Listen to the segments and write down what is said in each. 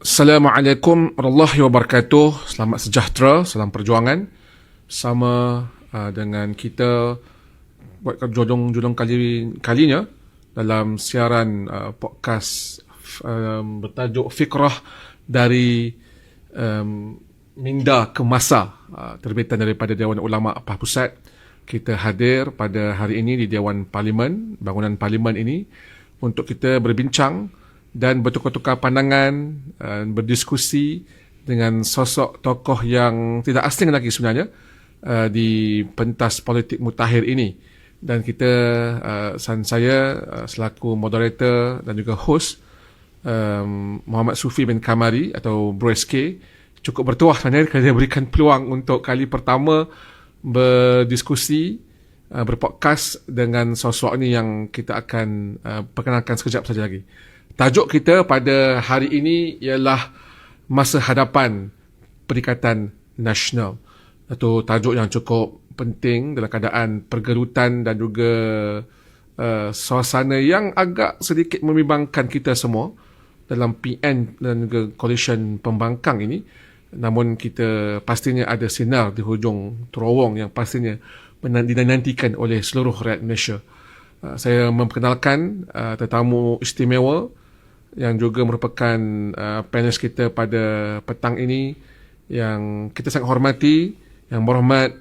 Assalamualaikum warahmatullahi wabarakatuh. Selamat sejahtera, salam perjuangan. Sama dengan kita buat judung kalinya dalam siaran podcast bertajuk Fikrah dari Minda ke Masa, terbitan daripada Dewan Ulama Pahang Pusat. Kita hadir pada hari ini di Dewan Parlimen, bangunan Parlimen ini, untuk kita berbincang dan bertukar-tukar pandangan, berdiskusi dengan sosok tokoh yang tidak asing lagi sebenarnya di pentas politik mutakhir ini. Dan kita, saya selaku moderator dan juga host, Muhammad Sufi bin Kamari atau Bro SK, cukup bertuah sebenarnya kerana dia berikan peluang untuk kali pertama berdiskusi, berpodcast dengan sosok ini yang kita akan perkenalkan sekejap saja lagi. Tajuk kita pada hari ini ialah Masa Hadapan Perikatan Nasional. Itu tajuk yang cukup penting dalam keadaan pergerutan dan juga suasana yang agak sedikit membimbangkan kita semua dalam PN dan juga coalition pembangkang ini. Namun kita pastinya ada sinar di hujung terowong yang pastinya dinantikan oleh seluruh rakyat Malaysia. Saya memperkenalkan tetamu istimewa yang juga merupakan panelis kita pada petang ini, yang kita sangat hormati, yang berhormat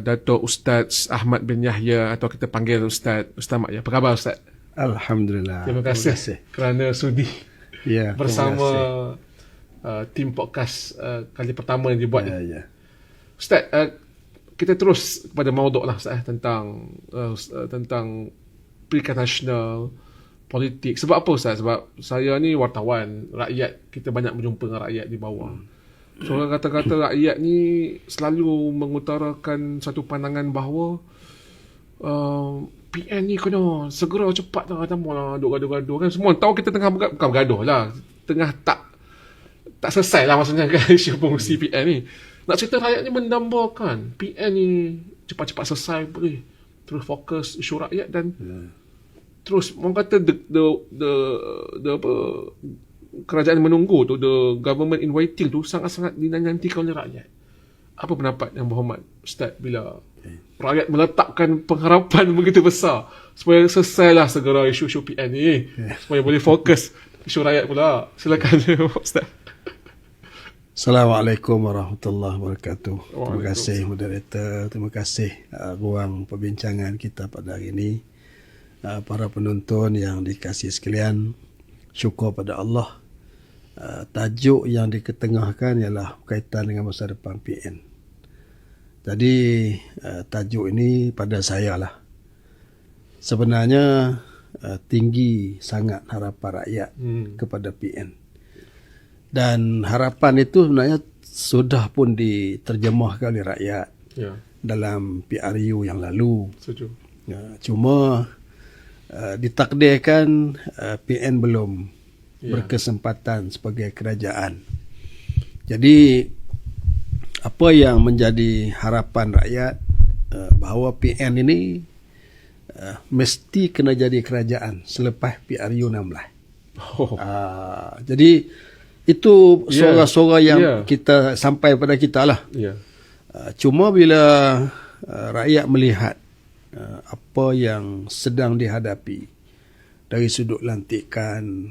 Dato' Ustaz Ahmad bin Yahya, atau kita panggil Ustaz Mak. Apa khabar Ustaz? Alhamdulillah. Terima kasih kerana sudi bersama tim podcast kali pertama yang dibuat. Ustaz, kita terus kepada mauduk lah Ustaz, tentang Perikatan Nasional, politik. Sebab apa Ustaz? Sebab saya ni wartawan, rakyat, kita banyak berjumpa dengan rakyat di bawah. So orang kata-kata rakyat ni selalu mengutarakan satu pandangan bahawa PN ni kena segera cepat tak lah, duk gaduh-gaduh kan. Semua tahu kita tengah bukan bergaduh lah, tengah tak selesai lah maksudnya kan isu pengurusi PN ni. Nak cerita rakyat ni mendambakan PN ni cepat-cepat selesai boleh terus fokus isu rakyat dan terus orang kata kerajaan menunggu tu, the government in waiting tu sangat-sangat dinantikan oleh rakyat. Apa pendapat yang berhormat Ustaz bila rakyat meletakkan pengharapan begitu besar supaya selesailah segera isu-isu PN ni, supaya boleh fokus isu rakyat pula? Silakan Ustaz. Assalamualaikum warahmatullahi wabarakatuh. Terima kasih moderator, terima kasih ruang perbincangan kita pada hari ini. Para penonton yang dikasihi sekalian, syukur pada Allah. Tajuk yang diketengahkan ialah berkaitan dengan masa depan PN. Jadi tajuk ini pada saya lah. Sebenarnya tinggi sangat harapan rakyat kepada PN. Dan harapan itu sebenarnya sudah pun diterjemahkan oleh rakyat dalam PRU yang lalu. Cuma ditakdirkan PN belum berkesempatan sebagai kerajaan. Jadi apa yang menjadi harapan rakyat bahawa PN ini mesti kena jadi kerajaan selepas PRU 16. Jadi itu suara-suara yang kita sampai pada kita lah. Cuma bila rakyat melihat apa yang sedang dihadapi dari sudut lantikan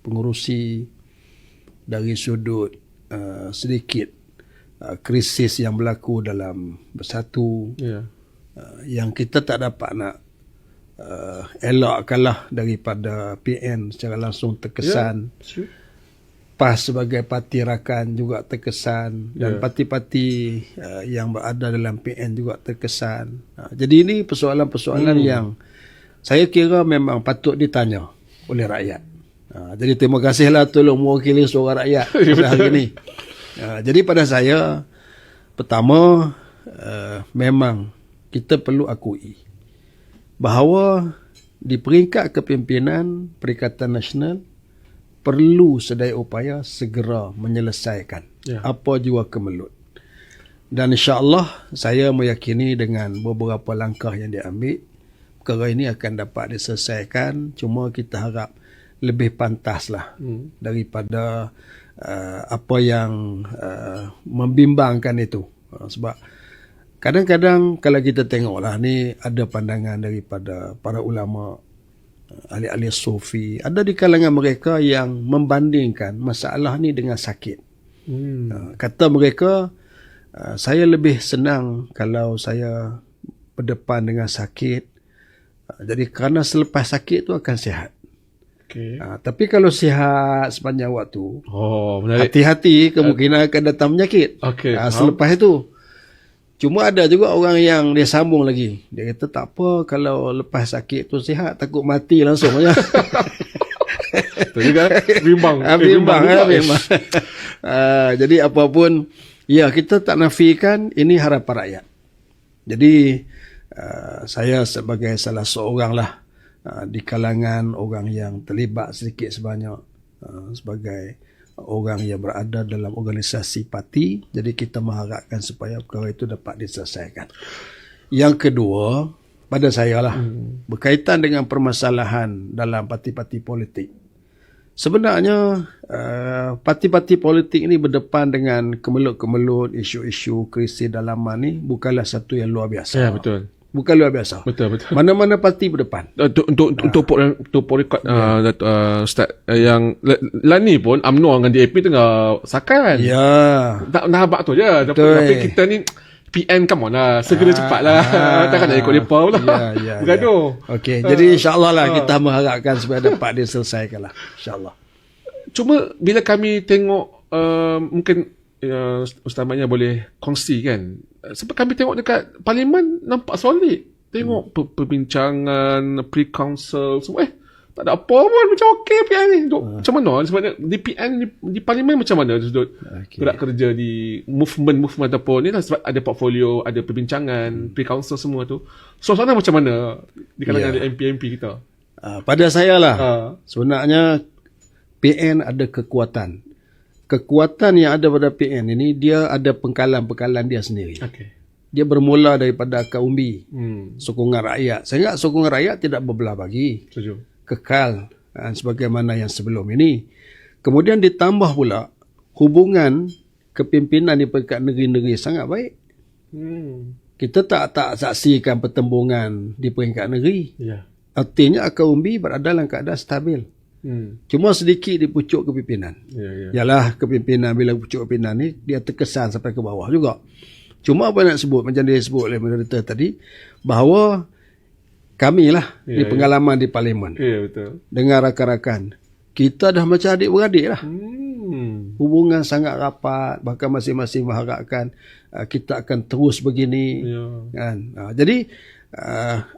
pengurusi, dari sudut sedikit krisis yang berlaku dalam Bersatu, yang kita tak dapat nak elakkanlah daripada PN secara langsung terkesan. PAS sebagai parti rakan juga terkesan, dan parti-parti yang berada dalam PN juga terkesan. Jadi ini persoalan-persoalan yang saya kira memang patut ditanya oleh rakyat. Jadi terima kasihlah tolong mewakili suara rakyat pada hari ini. Jadi pada saya, pertama, memang kita perlu akui bahawa di peringkat kepimpinan Perikatan Nasional perlu sedaya upaya segera menyelesaikan apa jua kemelut. Dan insya-Allah saya meyakini dengan beberapa langkah yang diambil, perkara ini akan dapat diselesaikan. Cuma kita harap lebih pantas lah daripada apa yang membimbangkan itu. Sebab kadang-kadang kalau kita tengoklah ni ada pandangan daripada para ulama, ahli-ahli sufi, ada di kalangan mereka yang membandingkan masalah ni dengan sakit. Kata mereka, saya lebih senang kalau saya berdepan dengan sakit. Jadi kerana selepas sakit tu akan sihat. Okay. Tapi kalau sihat sepanjang waktu, menarik. hati-hati kemungkinan akan datang penyakit. Okay. Selepas itu. Cuma ada juga orang yang dia sambung lagi. Dia kata tak apa kalau lepas sakit tu sihat, takut mati langsung aja. Itu juga bimbang. Bimbang. Jadi apapun, ya kita tak nafikan ini harapan rakyat. Jadi saya sebagai salah seorang lah di kalangan orang yang terlibat sedikit sebanyak sebagai orang yang berada dalam organisasi parti, jadi kita mengharapkan supaya perkara itu dapat diselesaikan. Yang kedua, pada saya lah, berkaitan dengan permasalahan dalam parti-parti politik. Sebenarnya parti-parti politik ini berdepan dengan kemelut-kemelut isu-isu krisis dalaman ni bukanlah satu yang luar biasa. Ya, betul. Bukan luar biasa. Betul. Mana-mana parti berdepan. Untuk rekod Ustaz, yang Lani pun UMNO dengan DAP tengah sakan. Ya. Dah habaq tu je. Tapi kita ni PN come on lah. Segera cepatlah. Takkan nak ikut depa pula. Ya. Bergaduh. Okey, jadi insya-Allah lah kita mengharapkan supaya dapat diselesaikan lah. Insya-Allah. Cuma bila kami tengok mungkin Ustaz Manya boleh kongsi kan. Sebab kami tengok dekat parlimen nampak solid. Tengok perbincangan, pre-council semua. Tak ada apa pun. Macam okey PN ni. Macam mana? Sebab di PN di parlimen macam mana? Gerak kerja di movement ataupun ni lah. Sebab ada portfolio, ada perbincangan, pre-council semua tu. Suasana macam mana di kalangan MP-MP kita? Pada saya lah. Sebenarnya PN ada kekuatan. Kekuatan yang ada pada PN ini, dia ada pengkalan-pengkalan dia sendiri. Okay. Dia bermula daripada akar umbi, sokongan rakyat. Sehingga sokongan rakyat tidak berbelah bagi. Setuju. Kekal sebagaimana yang sebelum ini. Kemudian ditambah pula hubungan kepimpinan di peringkat negeri-negeri sangat baik. Kita tak saksikan pertembungan di peringkat negeri. Artinya akar umbi berada dalam keadaan stabil. Cuma sedikit di pucuk kepimpinan. Yalah, kepimpinan bila pucuk kepimpinan ni dia terkesan sampai ke bawah juga. Cuma apa nak sebut, macam dia sebut oleh moderator tadi, bahawa kami lah di pengalaman di parlimen. Betul. Dengan rakan-rakan, kita dah macam adik-beradik lah. Hubungan sangat rapat, bahkan masing-masing mengharapkan kita akan terus begini. Kan? Jadi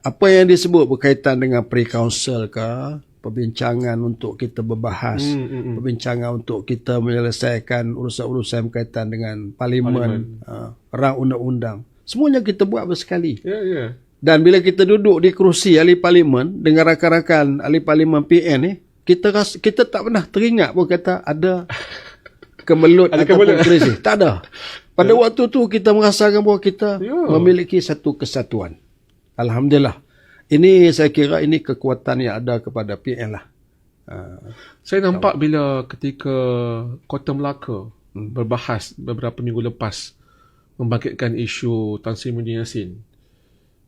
apa yang disebut berkaitan dengan pre-council ke, perbincangan untuk kita berbahas, perbincangan untuk kita menyelesaikan urusan-urusan berkaitan dengan parlimen, rang undang-undang. Semuanya kita buat bersekali. Dan bila kita duduk di kerusi ahli parlimen dengan rakan-rakan ahli parlimen PN ni, kita tak pernah teringat pun kata ada kemelut ataupun krisis. Tak ada. Pada waktu tu kita merasakan bahawa kita memiliki satu kesatuan. Alhamdulillah. Ini saya kira ini kekuatan yang ada kepada PN lah. Saya nampak bila ketika Kota Melaka berbahas beberapa minggu lepas membangkitkan isu Tan Sri Muhyiddin Yassin.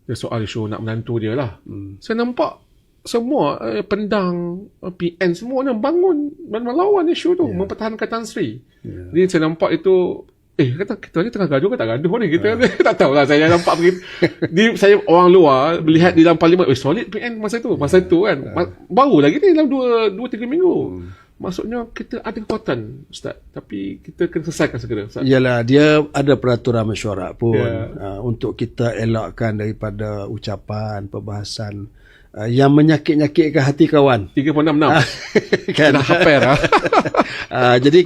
Dia soal isu nak menantu dia lah. Saya nampak semua pendang PN semua yang bangun dan melawan isu tu, mempertahankan Tan Sri. Jadi saya nampak itu kata kita ni tengah gaduh ke tak gaduh ni kita tak tahulah. Saya nampak begitu. Saya orang luar melihat di dalam parlimen, solid PN masa tu kan. Baru lagi ni dalam 2-3 minggu. Maksudnya kita ada kekuatan, Ustaz, tapi kita kena selesaikan segera, Ustaz. Yalah, dia ada peraturan mesyuarat pun untuk kita elakkan daripada ucapan, perbahasan yang menyakit-nyakitkan hati kawan. 3.66 kan hampir jadi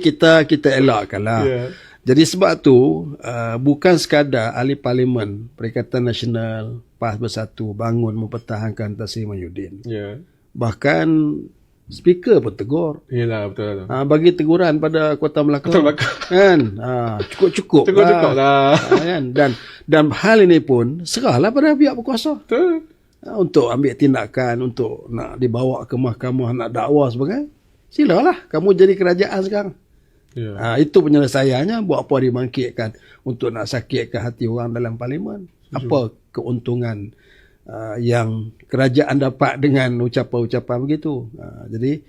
kita elakkanlah. Jadi sebab tu bukan sekadar ahli parlimen Perikatan Nasional PAS Bersatu bangun mempertahankan Tan Sri Muhyiddin. Bahkan speaker pun tegur. Yalah, betul. Bagi teguran pada Kota Melaka. Kan? Cukup lah. Kan? Dan hal ini pun serahlah pada pihak berkuasa. Betul. untuk ambil tindakan, untuk nak dibawa ke mahkamah, nak dakwa sebagainya, silalah kamu jadi kerajaan sekarang. Itu penyelesaiannya. Buat apa dibangkitkan untuk nak sakitkan hati orang dalam parlimen? Apa keuntungan yang kerajaan dapat dengan ucapan-ucapan begitu? Jadi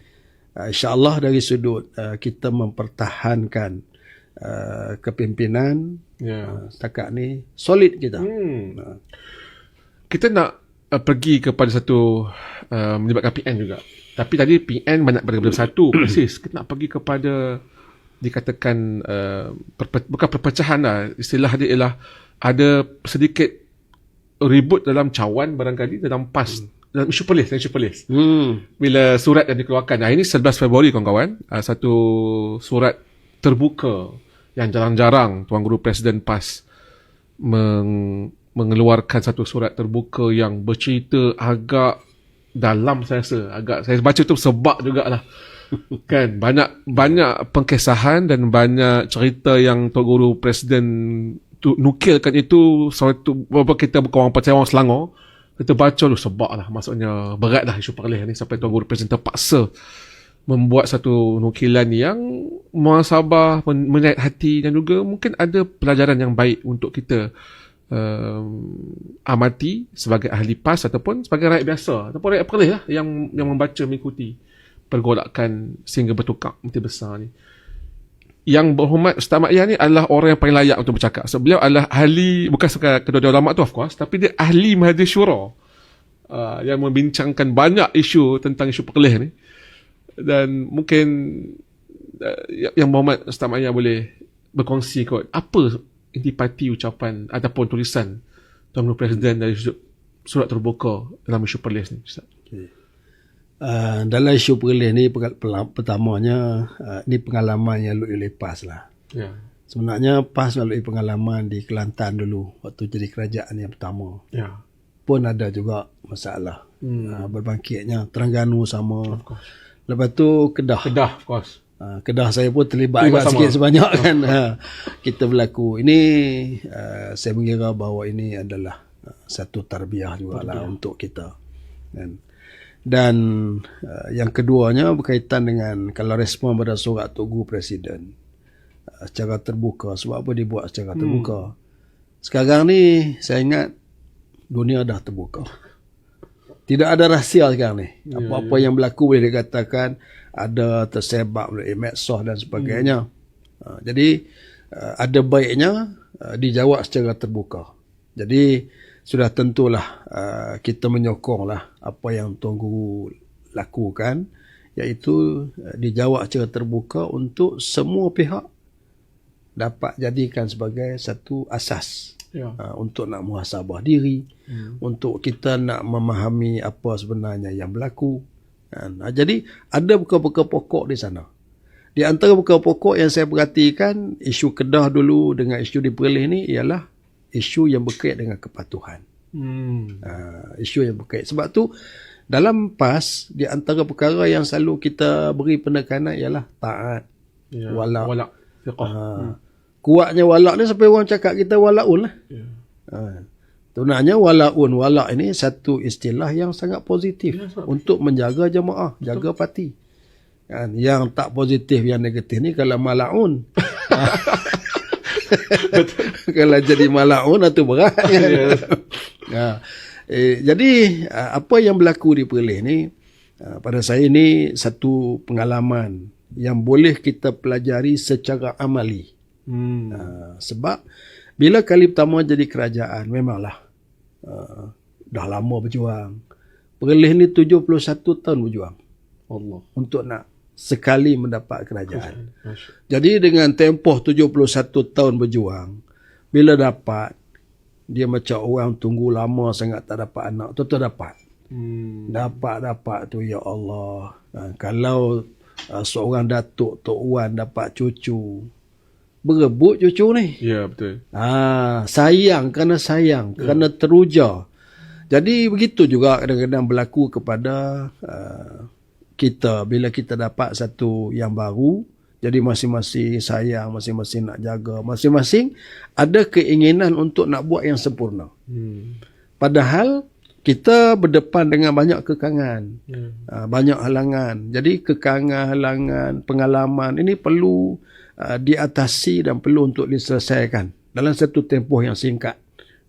insya-Allah dari sudut kita mempertahankan kepimpinan, setakat ni solid kita. Kita nak pergi kepada satu melibatkan PN juga. Tapi tadi PN banyak pada satu persis. Kita nak pergi kepada dikatakan bukan perpecahan lah. Istilah dia ialah ada sedikit ribut dalam cawan barangkali dalam PAS, dalam isu polis. Bila surat yang dikeluarkan. Ini 11 Februari kawan-kawan. Satu surat terbuka yang jarang-jarang Tuan Guru Presiden PAS mengeluarkan satu surat terbuka yang bercerita agak dalam, saya baca tu sebab jugalah. Kan banyak pengkesahan dan banyak cerita yang Tuan Guru Presiden tu nukilkan itu. Suatu kita bukan orang percaya, orang Selangor, kita baca lu sebab lah, maksudnya berat lah isu perleh ni sampai Tuan Guru Presiden terpaksa membuat satu nukilan yang muhasabah, menyayat hati, dan juga mungkin ada pelajaran yang baik untuk kita amati sebagai ahli PAS ataupun sebagai rakyat biasa ataupun rakyat perleh lah yang membaca, mengikuti pergolakan sehingga bertukar menteri besar ni. Yang berhormat Ustaz Mak Yan ni adalah orang yang paling layak untuk bercakap. So, beliau adalah ahli, bukan sekadar kedua-dua ulama tu of course, tapi dia ahli Majlis Syura yang membincangkan banyak isu tentang isu perleh ni. Dan mungkin yang berhormat Ustaz Mak Yan boleh berkongsi kot apa intipati ucapan ataupun tulisan Tuan Guru Presiden dari surat terbuka dalam isu perleh ni, Ustaz. Dalam isu perleh ni, pertamanya ni pengalaman yang lalui PAS lah. Sebenarnya PAS lalui pengalaman di Kelantan dulu waktu jadi kerajaan yang pertama. Pun ada juga masalah. Berbangkitnya Terengganu sama. Lepas tu Kedah of course. Kedah saya pun terlibat agak sikit sebanyak kan. Kita berlaku. Ini saya mengira bahawa ini adalah satu tarbiyah jugalah untuk kita. Dan yang keduanya berkaitan dengan kalau respon pada surat Tok Guru Presiden secara terbuka. Sebab apa dibuat secara terbuka? Sekarang ni saya ingat dunia dah terbuka. Tidak ada rahsia sekarang ni. Apa-apa yang berlaku boleh dikatakan ada tersebar oleh medsos dan sebagainya. Jadi ada baiknya dijawab secara terbuka. Jadi sudah tentulah kita menyokonglah apa yang Tuan Guru lakukan, iaitu dijawab secara terbuka untuk semua pihak dapat jadikan sebagai satu asas untuk nak muhasabah diri, untuk kita nak memahami apa sebenarnya yang berlaku. Jadi ada perkara-perkara pokok di sana. Di antara perkara pokok yang saya perhatikan, isu Kedah dulu dengan isu di Perlis ni ialah isu yang berkait dengan kepatuhan. Isu yang berkait. Sebab tu dalam PAS, di antara perkara yang selalu kita beri penekanan ialah taat, walak. Kuatnya walak ni sampai orang cakap kita walaun lah. Sebenarnya walak ini satu istilah yang sangat positif untuk menjaga jemaah, jaga parti. Yang tak positif, yang negatif ni kalau malaun. Kalau jadi malaun itu berat. Jadi apa yang berlaku di Perlis ni pada saya ni satu pengalaman yang boleh kita pelajari secara amali. Sebab bila kali pertama jadi kerajaan, memanglah dah lama berjuang. Perlis ni 71 tahun berjuang untuk nak sekali mendapat kerajaan. Jadi dengan tempoh 71 tahun berjuang, bila dapat, dia macam orang tunggu lama sangat tak dapat anak. Tu dapat. Dapat tu, ya Allah. Kalau seorang datuk Tok Wan dapat cucu, berebut cucu ni. Ya, betul. Sayang, kerana teruja. Jadi begitu juga kadang-kadang berlaku kepada kita bila kita dapat satu yang baru. Jadi masing-masing sayang, masing-masing nak jaga, masing-masing ada keinginan untuk nak buat yang sempurna. Padahal kita berdepan dengan banyak kekangan, banyak halangan. Jadi kekangan, halangan, pengalaman ini perlu diatasi dan perlu untuk diselesaikan dalam satu tempoh yang singkat.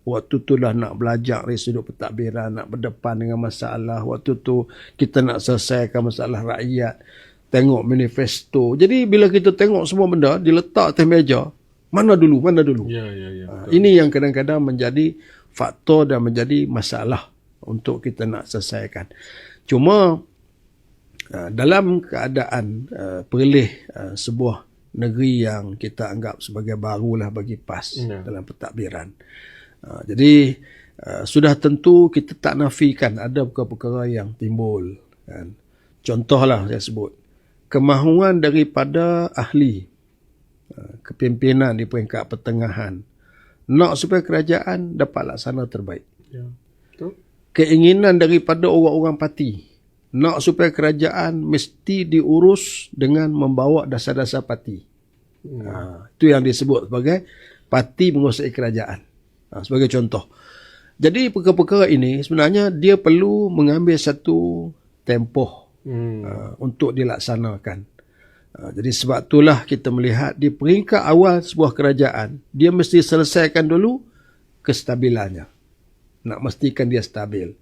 Waktu tu lah nak belajar dari sudut pentadbiran, nak berdepan dengan masalah. Waktu tu kita nak selesaikan masalah rakyat, tengok manifesto. Jadi bila kita tengok semua benda diletak atas meja, mana dulu. Ya. Ini yang kadang-kadang menjadi faktor dan menjadi masalah untuk kita nak selesaikan. Cuma dalam keadaan perleh sebuah negeri yang kita anggap sebagai barulah bagi PAS dalam pentadbiran. Jadi sudah tentu kita tak nafikan ada perkara-perkara yang timbul. Kan. Contohlah saya sebut, kemahuan daripada ahli kepimpinan di peringkat pertengahan nak supaya kerajaan dapat laksana terbaik. Ya. Betul. Keinginan daripada orang-orang parti nak supaya kerajaan mesti diurus dengan membawa dasar-dasar parti. Itu yang disebut sebagai parti menguasai kerajaan. Sebagai contoh. Jadi perkara-perkara ini sebenarnya dia perlu mengambil satu tempoh untuk dilaksanakan. Jadi sebab itulah kita melihat di peringkat awal sebuah kerajaan, dia mesti selesaikan dulu kestabilannya. Nak mestikan dia stabil.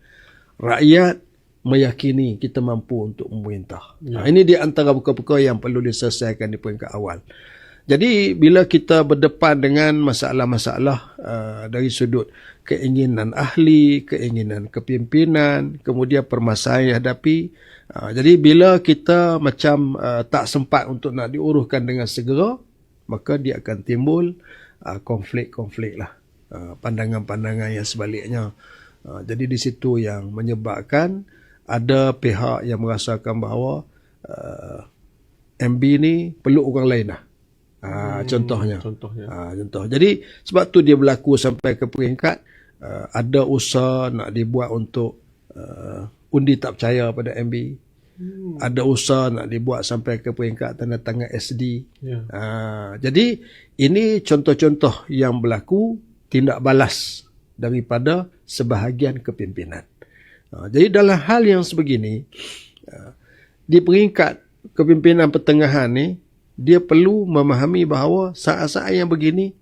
Rakyat meyakini kita mampu untuk memerintah. Ini di antara perkara-perkara yang perlu diselesaikan di peringkat awal. Jadi bila kita berdepan dengan masalah-masalah dari sudut keinginan ahli, keinginan kepimpinan, kemudian permasalahan yang hadapi, jadi bila kita macam tak sempat untuk nak diuruskan dengan segera, maka dia akan timbul konflik-konflik lah, pandangan-pandangan yang sebaliknya. Jadi di situ yang menyebabkan ada pihak yang merasakan bahawa MB ni perlu orang lain lah. Contohnya. Jadi sebab tu dia berlaku sampai ke peringkat ada usaha nak dibuat untuk undi tak percaya pada MB. Ada usaha nak dibuat sampai ke peringkat tanda tangan SD. Jadi ini contoh-contoh yang berlaku tindak balas daripada sebahagian kepimpinan. Jadi dalam hal yang sebegini, di peringkat kepimpinan pertengahan ni, dia perlu memahami bahawa saat-saat yang begini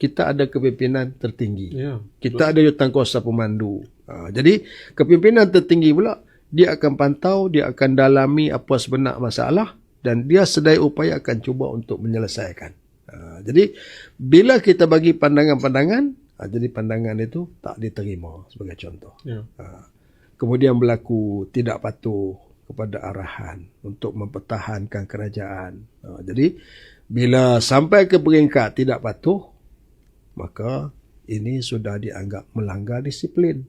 kita ada kepimpinan tertinggi. Kita ada jurutankuasa pemandu. Jadi kepimpinan tertinggi pula dia akan pantau, dia akan dalami apa sebenar masalah dan dia sedaya upaya akan cuba untuk menyelesaikan. Jadi bila kita bagi pandangan-pandangan, jadi pandangan itu tak diterima sebagai contoh. Kemudian berlaku tidak patuh kepada arahan untuk mempertahankan kerajaan. Jadi bila sampai ke peringkat tidak patuh, maka ini sudah dianggap melanggar disiplin.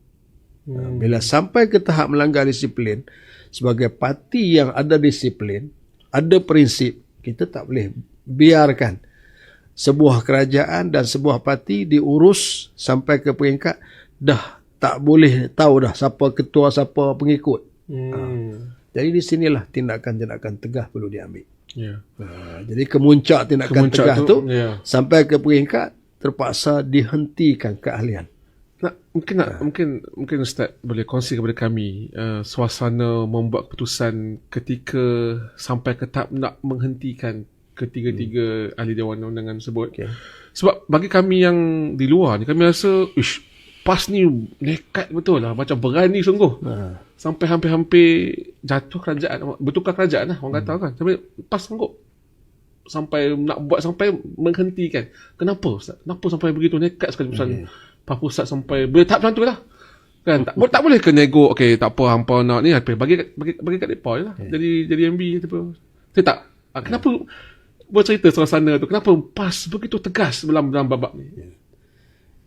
Bila sampai ke tahap melanggar disiplin, sebagai parti yang ada disiplin, ada prinsip, kita tak boleh biarkan sebuah kerajaan dan sebuah parti diurus sampai ke peringkat dah tak boleh tahu dah siapa ketua, siapa pengikut. Jadi di sinilah tindakan-tindakan tegas perlu diambil. Jadi kemuncak tindakan tegas tu sampai ke peringkat terpaksa dihentikan keahlian. Mungkin Ustaz boleh kongsi kepada kami suasana membuat keputusan ketika sampai ke tahap nak menghentikan ketiga-tiga ahli Dewan Undangan tersebut. Sebab bagi kami yang di luar ni, kami rasa PAS ni nekat betul lah, macam berani sungguh. Sampai hampir-hampir jatuh kerajaan, bertukar kerajaan lah orang kata kan. Sampai PAS sanggup sampai nak buat sampai menghentikan. Kenapa Ustaz? Kenapa sampai begitu nekat sekali keputusan PAS Pusat sampai boleh tahap macam tu lah. Kan tak boleh ke nego, okey tak apa hampa nak ni bagi kat depa je lah. Jadi MB tu. Saya tak. Kenapa bercerita suasana tu? Kenapa PAS begitu tegas dalam babak ni?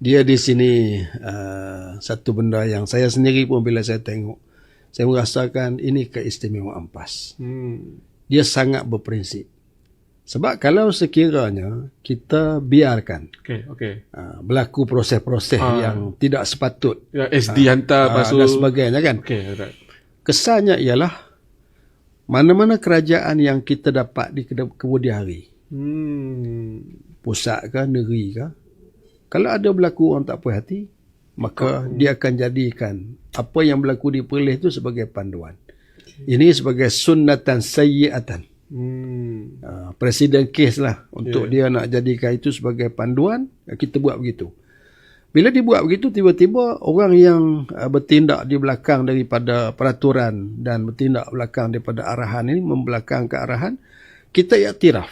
Dia di sini satu benda yang saya sendiri pun bila saya tengok, saya merasakan ini keistimewaan PAS. Dia sangat berprinsip. Sebab kalau sekiranya kita biarkan berlaku proses-proses yang tidak sepatut, SD hantar dan sebagainya kan, kesannya ialah mana-mana kerajaan yang kita dapat di kemudian hari, pusat ke, negeri ke, kalau ada berlaku orang tak puas hati, maka dia akan jadikan apa yang berlaku di Perlis itu sebagai panduan. Ini sebagai sunnatan sayyi'atan. Presiden kes lah untuk dia nak jadikan itu sebagai panduan, kita buat begitu. Bila dibuat begitu, tiba-tiba orang yang bertindak di belakang daripada peraturan dan bertindak belakang daripada arahan ini, membelakang ke arahan, kita iktiraf.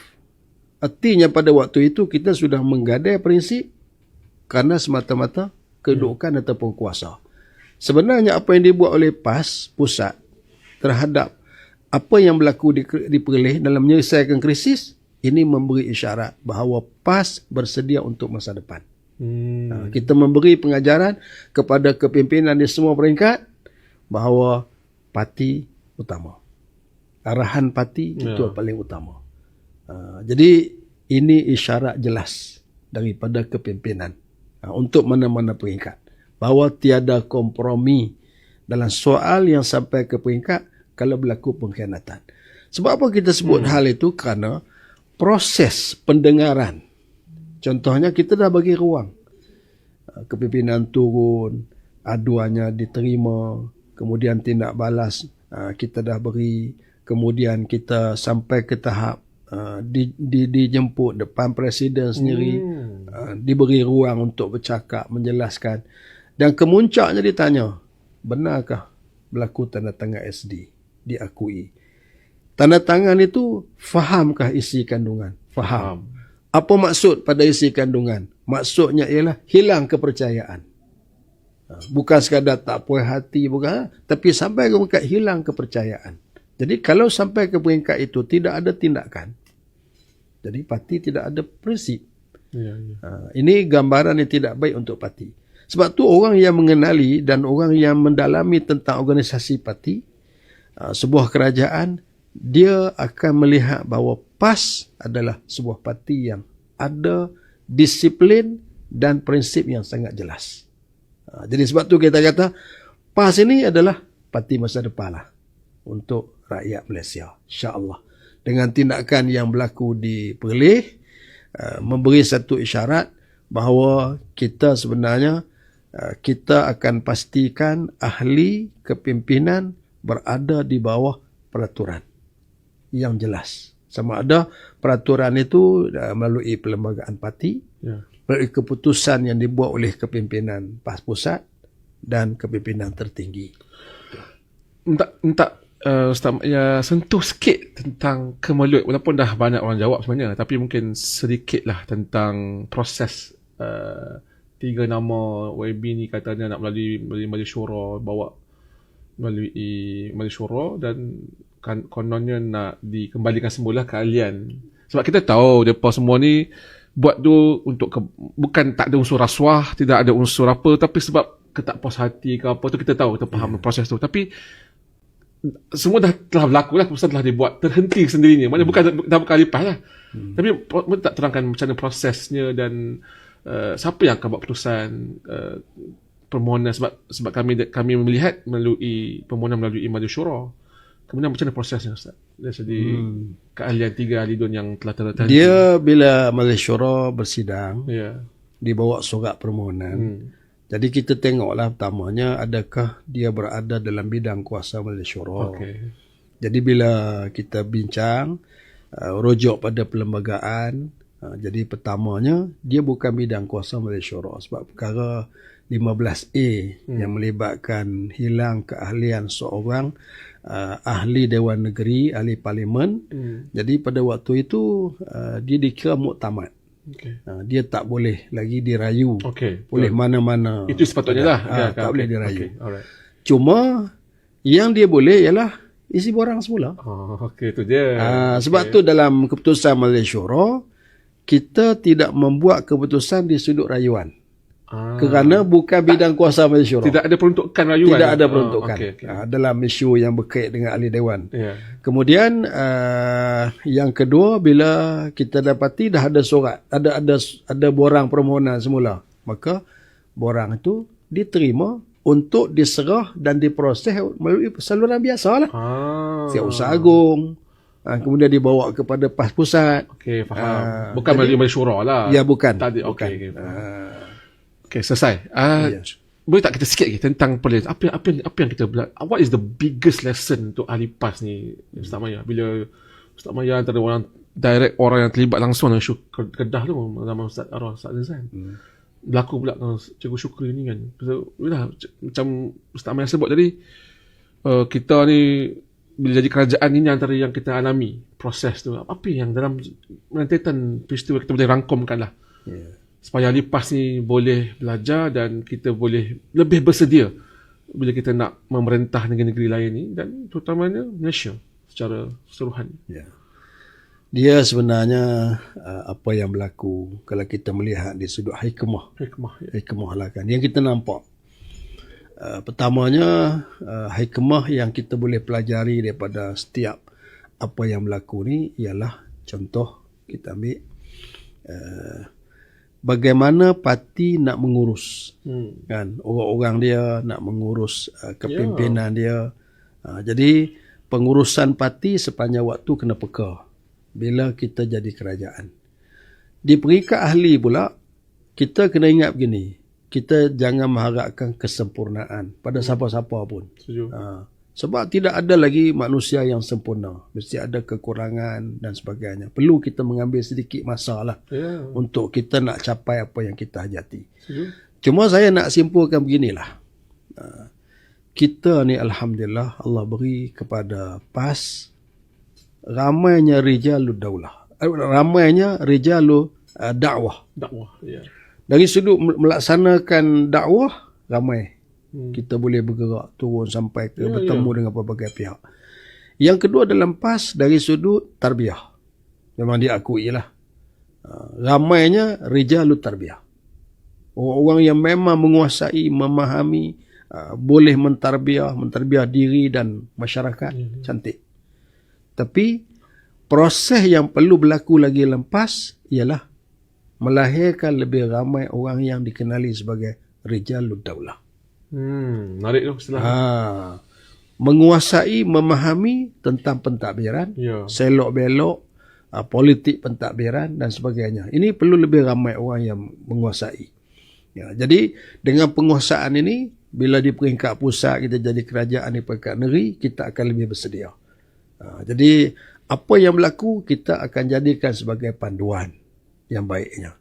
Artinya pada waktu itu kita sudah menggadai prinsip kerana semata-mata kedudukan ataupun kuasa. Sebenarnya apa yang dibuat oleh PAS pusat terhadap apa yang berlaku di Perlis dalam menyelesaikan krisis, ini memberi isyarat bahawa PAS bersedia untuk masa depan. Kita memberi pengajaran kepada kepimpinan di semua peringkat bahawa parti utama. Arahan parti itu paling utama. Jadi ini isyarat jelas daripada kepimpinan untuk mana-mana peringkat bahawa tiada kompromi dalam soal yang sampai ke peringkat kalau berlaku pengkhianatan. Sebab apa kita sebut hal itu? Kerana proses pendengaran. Contohnya kita dah bagi ruang. Kepimpinan turun, aduannya diterima, kemudian tindak balas kita dah beri, kemudian kita sampai ke tahap dijemput depan presiden sendiri, diberi ruang untuk bercakap, menjelaskan. Dan kemuncaknya ditanya, benarkah berlaku tanda tangan SD? Diakui. Tanda tangan itu, fahamkah isi kandungan? Faham. Apa maksud pada isi kandungan? Maksudnya ialah hilang kepercayaan. Bukan sekadar tak puas hati, bukan, tapi sampai ke peringkat hilang kepercayaan. Jadi kalau sampai ke peringkat itu tidak ada tindakan, jadi parti tidak ada prinsip. Ini gambaran yang tidak baik untuk parti. Sebab tu orang yang mengenali dan orang yang mendalami tentang organisasi parti, sebuah kerajaan, dia akan melihat bahawa PAS adalah sebuah parti yang ada disiplin dan prinsip yang sangat jelas. Jadi sebab tu kita kata PAS ini adalah parti masa depan lah untuk rakyat Malaysia, insya-Allah. Dengan tindakan yang berlaku di Perlis, memberi satu isyarat bahawa kita sebenarnya kita akan pastikan ahli kepimpinan berada di bawah peraturan yang jelas. Sama ada peraturan itu melalui perlembagaan parti, melalui keputusan yang dibuat oleh kepimpinan PAS pusat dan kepimpinan tertinggi. Minta Ustaz ya, sentuh sikit tentang kemelut, walaupun dah banyak orang jawab sebenarnya, tapi mungkin sedikitlah tentang proses 3 nama YB ni katanya nak melalui Majlis Syura, bawa melalui Majlis Syura dan kononnya nak dikembalikan semula keahlian. Sebab kita tahu depa semua ni buat tu untuk bukan tak ada unsur rasuah, tidak ada unsur apa, tapi sebab ketak puas hati ke apa tu, kita tahu, kita faham proses tu. Tapi semua dah telah berlaku lah, keputusan telah dibuat, terhenti sendirinya. Maknanya bukan dah bukan lipas lah. Tapi tak terangkan macam mana prosesnya dan siapa yang akan buat keputusan permohonan, sebab kami melihat melalui permohonan melalui Majlis Syura. Kemudian macam mana prosesnya Ustaz? Dari segi keahlian 3 ahli DUN yang telah terhenti. Dia bila Majlis Syura bersidang, dibawa surat permohonan. Jadi kita tengoklah pertamanya adakah dia berada dalam bidang kuasa Majlis Syura. Jadi bila kita bincang, rujuk pada perlembagaan, jadi pertamanya dia bukan bidang kuasa Majlis Syura sebab perkara 15A yang melibatkan hilang keahlian seorang ahli Dewan Negeri, ahli Parlimen. Jadi pada waktu itu dia dikira muktamad. Dia tak boleh lagi dirayu oleh mana-mana. Itu sepatutnya lah. Tak boleh dirayu. Cuma yang dia boleh ialah isi borang semula. Itu dia. Sebab tu dalam keputusan Majlis Syura, kita tidak membuat keputusan di sudut rayuan. Kerana bukan bidang kuasa Majlis Syura. Tidak ada peruntukan rayuan. Tidak ada peruntukan. Dalam isu yang berkait dengan ahli dewan. Kemudian yang kedua, bila kita dapati dah ada surat, ada borang permohonan semula, maka borang itu diterima untuk diserah dan diproses melalui saluran biasalah. Setiausaha Agung. Kemudian dibawa kepada PAS pusat. Faham. Bukan melalui Majlis Syura lah. Ya, bukan. Okey, selesai. boleh tak kita sikit lagi tentang apa yang kita belajar? What is the biggest lesson untuk ahli PAS ni, Ustaz Maya? Bila Ustaz Maya antara orang yang terlibat langsung dengan Kedah tu zaman Ustaz Arwah, Ustaz Zazan. Berlaku pula dengan Cikgu Syukri ni kan. So, macam Ustaz Maya sebut tadi, kita ni bila jadi kerajaan ini antara yang kita alami proses tu, apa yang dalam rentetan peristiwa kita boleh rangkumkan lah, supaya ahli PAS ni boleh belajar dan kita boleh lebih bersedia bila kita nak memerintah negeri-negeri lain ni, dan terutamanya Malaysia secara keseluruhan. Dia sebenarnya apa yang berlaku kalau kita melihat di sudut hikmah lah kan, yang kita nampak. Pertamanya, hikmah yang kita boleh pelajari daripada setiap apa yang berlaku ni ialah, contoh kita ambil, bagaimana parti nak mengurus, kan, orang-orang dia nak mengurus kepimpinan dia. Jadi pengurusan parti sepanjang waktu kena peka bila kita jadi kerajaan. Di peringkat ahli pula, kita kena ingat begini, kita jangan mengharapkan kesempurnaan pada siapa-siapa pun. Sebab tidak ada lagi manusia yang sempurna. Mesti ada kekurangan dan sebagainya. Perlu kita mengambil sedikit masa lah untuk kita nak capai apa yang kita hajati. Cuma saya nak simpulkan beginilah. Kita ni Alhamdulillah, Allah beri kepada PAS ramainya rijalud daulah. Ramainya rijalud dakwah. Dari sudut melaksanakan dakwah, ramai. Kita boleh bergerak turun sampai ke bertemu dengan pelbagai pihak. Yang kedua dalam PAS, dari sudut tarbiyah, memang diakui lah. Ramainya rijalul tarbiyah. Orang-orang yang memang menguasai, memahami, boleh mentarbiah diri dan masyarakat. Cantik. Tapi proses yang perlu berlaku lagi dalam PAS ialah melahirkan lebih ramai orang yang dikenali sebagai rijalud daulah. Menarik tu istilah. Menguasai, memahami tentang pentadbiran, selok-belok, politik pentadbiran dan sebagainya. Ini perlu lebih ramai orang yang menguasai. Jadi dengan penguasaan ini, bila di peringkat pusat kita jadi kerajaan di peringkat negeri, kita akan lebih bersedia. Jadi apa yang berlaku kita akan jadikan sebagai panduan yang baiknya.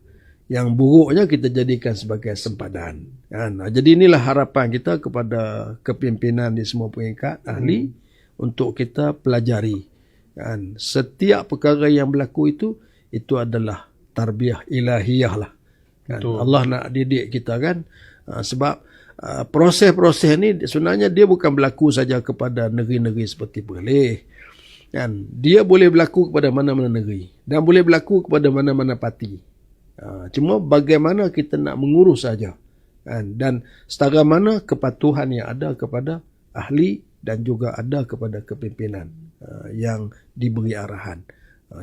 Yang buruknya kita jadikan sebagai sempadan. Kan? Jadi inilah harapan kita kepada kepimpinan di semua peringkat ahli untuk kita pelajari. Kan? Setiap perkara yang berlaku itu adalah tarbiyah ilahiyah lah. Kan? Allah nak didik kita kan. Sebab proses-proses ni sebenarnya dia bukan berlaku saja kepada negeri-negeri seperti Perlis. Kan? Dia boleh berlaku kepada mana-mana negeri. Dan boleh berlaku kepada mana-mana parti. Cuma bagaimana kita nak mengurus saja. Kan? Dan setara mana kepatuhan yang ada kepada ahli dan juga ada kepada kepimpinan yang diberi arahan.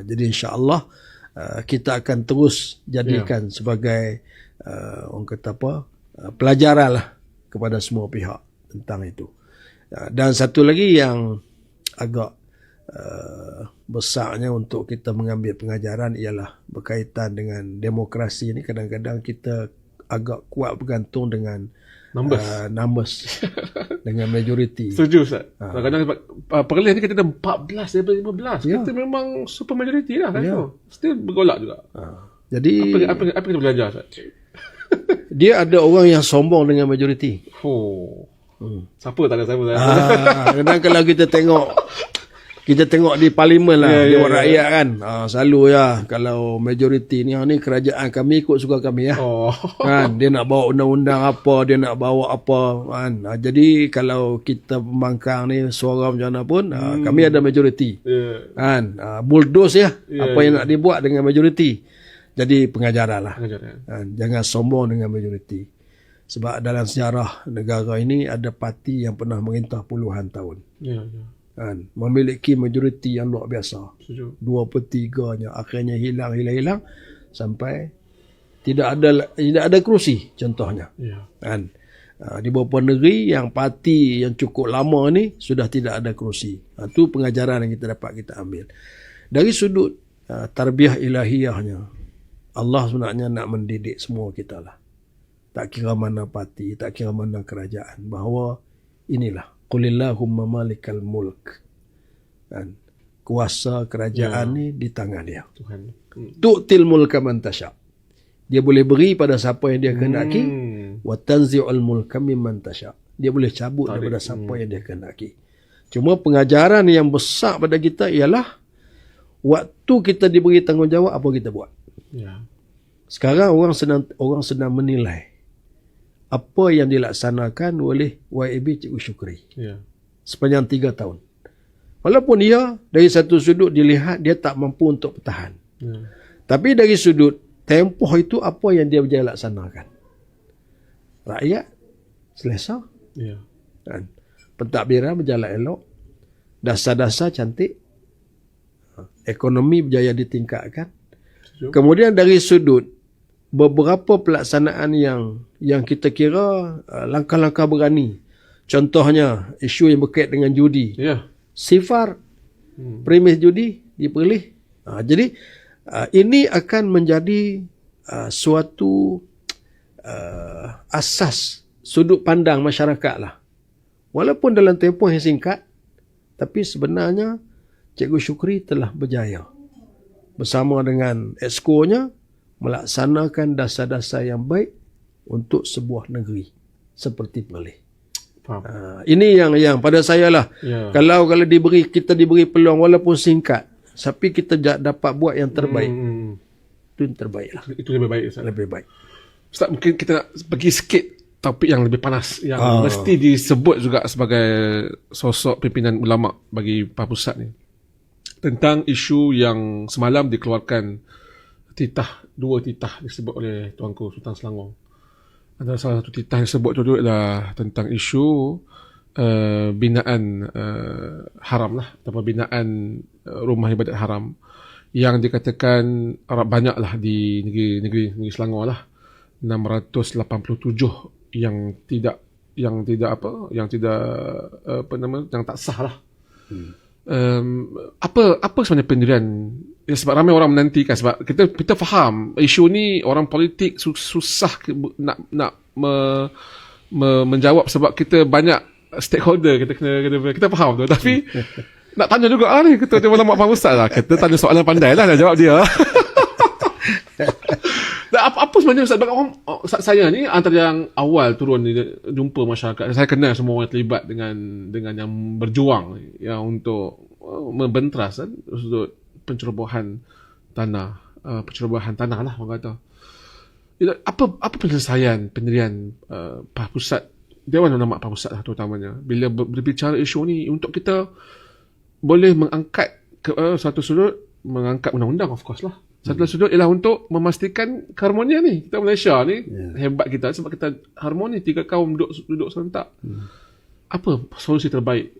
Jadi insya-Allah kita akan terus jadikan sebagai orang kata apa, pelajaran lah kepada semua pihak tentang itu. Dan satu lagi yang agak besarnya untuk kita mengambil pengajaran ialah berkaitan dengan demokrasi ini. Kadang-kadang kita agak kuat bergantung dengan numbers dengan majoriti. Setuju Ustaz. Kadang-kadang Perlis ni kita ada 14 daripada 15. Kita memang super majoriti lah kan tu. Still bergolak juga. Jadi apa kita belajar Ustaz? Dia ada orang yang sombong dengan majoriti. Siapa tak ada siapa. Kadang kalau kita tengok di parlimen lah, Dewan Rakyat kan. Selalu kalau majoriti ni kerajaan kami ikut suka kami kan. Dia nak bawa undang-undang apa, dia nak bawa apa kan. Jadi kalau kita pembangkang ni suara macam mana pun, kami ada majoriti. Kan. Bulldoze apa yang nak dibuat dengan majoriti. Jadi pengajaran lah. Kan? Jangan sombong dengan majoriti. Sebab dalam sejarah negara ini ada parti yang pernah merintah puluhan tahun. Kan, memiliki majoriti yang luar biasa. 2/3-nya akhirnya hilang sampai tidak ada kerusi contohnya. Kan, di beberapa negeri yang parti yang cukup lama ni sudah tidak ada kerusi. Itu pengajaran yang kita ambil dari sudut tarbiyah ilahiyahnya. Allah sebenarnya nak mendidik semua kita lah. tak kira mana parti, tak kira mana kerajaan, bahawa inilah qulillahumma malikal mulk, kan, kuasa kerajaan ni di tangan dia. Tuhan. Tu'til mulka man tasha. Dia boleh beri pada siapa yang dia kehendaki, wa tanzi'ul mulka mimman tasha. Dia boleh cabut daripada siapa yang dia kehendaki. Cuma pengajaran yang besar pada kita ialah waktu kita diberi tanggungjawab, apa kita buat. Ya. Sekarang orang sedang menilai apa yang dilaksanakan oleh YAB Cikgu Syukri Ya. sepanjang 3 tahun. Walaupun dia dari satu sudut dilihat dia tak mampu untuk bertahan. Ya. Tapi dari sudut tempoh itu apa yang dia berjaya laksanakan. Rakyat selesa. Ya. Kan? Pentadbiran berjalan elok. Dasar-dasar cantik. Ekonomi berjaya ditingkatkan. Setuju. Kemudian dari sudut beberapa pelaksanaan yang kita kira langkah-langkah berani. Contohnya isu yang berkait dengan judi. Ya. Sifar premis judi dipilih. Jadi ini akan menjadi suatu asas sudut pandang masyarakat lah. Walaupun dalam tempoh yang singkat, tapi sebenarnya Cikgu Syukri telah berjaya bersama dengan exco-nya melaksanakan dasar-dasar yang baik untuk sebuah negeri seperti Perlis. Ini yang pada saya lah. Ya. Kalau kita diberi peluang walaupun singkat, tapi kita dapat buat yang terbaik. Itu yang terbaik lah. Itu lebih baik, Ustaz. Lebih baik. Ustaz, mungkin kita nak pergi sikit topik yang lebih panas, yang mesti disebut juga sebagai sosok pimpinan ulama bagi Pusat ni. Tentang isu yang semalam dikeluarkan dua titah disebut oleh Tuanku Sultan Selangor. Antara salah satu titah yang disebut tu adalah tentang isu binaan haram lah, atau binaan rumah ibadat haram yang dikatakan banyaklah di negeri Selangor lah, 687 yang tak sah lah. Apa sebenarnya pendirian? Ya, sebab ramai orang menantikan, sebab kita faham isu ni orang politik susah nak menjawab sebab kita banyak stakeholder, kita faham tu, tapi nak tanya juga lah ni Ketua Dewan Ulama Pusat lah, kita tanya soalan pandai lah nak jawab dia. Dan apa sebenarnya Ustaz? Saya ni antara yang awal turun jumpa masyarakat. Saya kenal semua orang yang terlibat dengan yang berjuang yang untuk membentras sudut pencerobohan tanah lah orang kata. Apa penyelesaian pendirian Pusat Dewan Ulama Pusat lah terutamanya bila berbicara isu ni, untuk kita boleh mengangkat satu sudut, mengangkat undang-undang of course lah. Satu sudut ialah untuk memastikan keharmonian ni. Kita Malaysia ni hebat kita sebab kita harmoni, 3 kaum duduk serentak. Apa solusi terbaik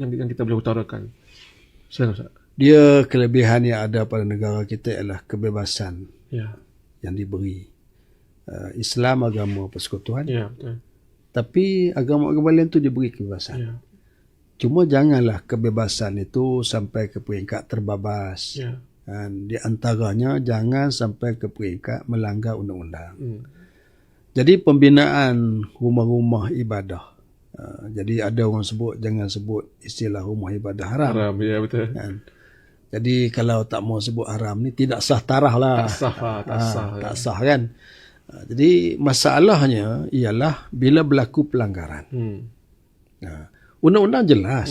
yang kita boleh utarakan? Silakan Ustaz. Dia kelebihan yang ada pada negara kita ialah kebebasan yang diberi. Islam agama persekutuan. Ya, betul. Tapi agama-agama lain tu diberi kebebasan. Ya. Cuma janganlah kebebasan itu sampai ke peringkat terbabas. Ya. Dan di antaranya jangan sampai ke peringkat melanggar undang-undang. Jadi pembinaan rumah-rumah ibadah. Jadi ada orang jangan sebut istilah rumah ibadah haram. Haram, ya betul. Kan? Jadi kalau tak mau sebut haram ni tidak sah tarah lah. Tak sah kan. Jadi masalahnya ialah bila berlaku pelanggaran. Undang-undang jelas.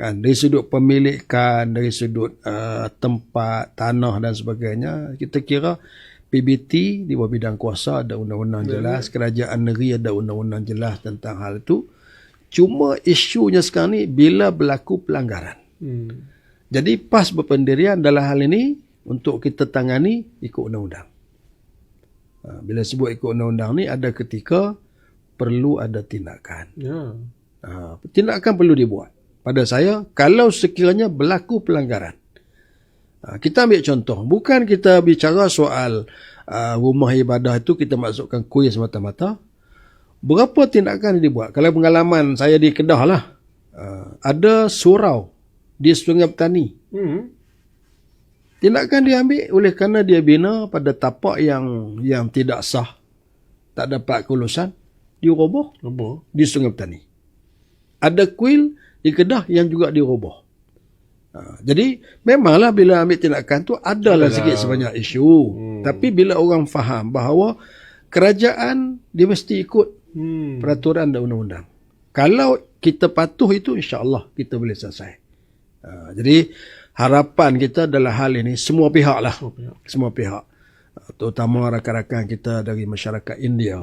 Kan, dari sudut pemilikan, dari sudut tempat, tanah dan sebagainya, kita kira PBT di bawah bidang kuasa ada undang-undang jelas, kerajaan negeri ada undang-undang jelas tentang hal itu. Cuma isunya sekarang ni bila berlaku pelanggaran. Jadi PAS berpendirian dalam hal ini untuk kita tangani ikut undang-undang. Bila sebut ikut undang-undang ni, ada ketika perlu ada tindakan. Tindakan perlu dibuat. Pada saya, kalau sekiranya berlaku pelanggaran, kita ambil contoh, bukan kita bicara soal rumah ibadah itu kita masukkan kuis semata-mata. Berapa tindakan yang dibuat? Kalau pengalaman saya di Kedah lah, ada surau di Sungai Petani. Tindakan diambil oleh kerana dia bina pada tapak yang tidak sah. tak dapat kelulusan, diroboh Apa? di Sungai Petani. Ada kuil di Kedah yang juga diroboh. Jadi memanglah bila ambil tindakan tu adalah sikit sebanyak isu. Tapi bila orang faham bahawa kerajaan dia mesti ikut peraturan dan undang-undang. Kalau kita patuh itu, insya-Allah kita boleh selesai. Jadi harapan kita adalah hal ini semua pihak lah. Semua pihak. Terutama rakan-rakan kita dari masyarakat India,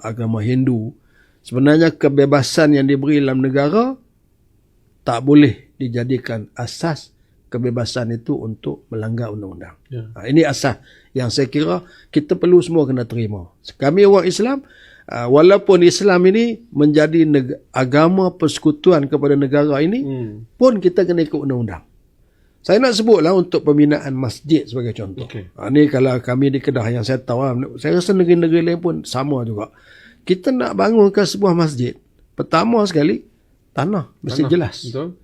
agama Hindu. Sebenarnya kebebasan yang diberi dalam negara tak boleh dijadikan asas kebebasan itu untuk melanggar undang-undang. Ini asas yang saya kira kita perlu semua kena terima. Kami orang Islam, walaupun Islam ini menjadi agama persekutuan kepada negara ini, pun kita kena ikut undang-undang. Saya nak sebutlah untuk pembinaan masjid sebagai contoh. Ini kalau kami di Kedah yang saya tahu, saya rasa negeri-negeri lain pun sama juga. Kita nak bangunkan sebuah masjid, pertama sekali tanah mesti jelas. Betul.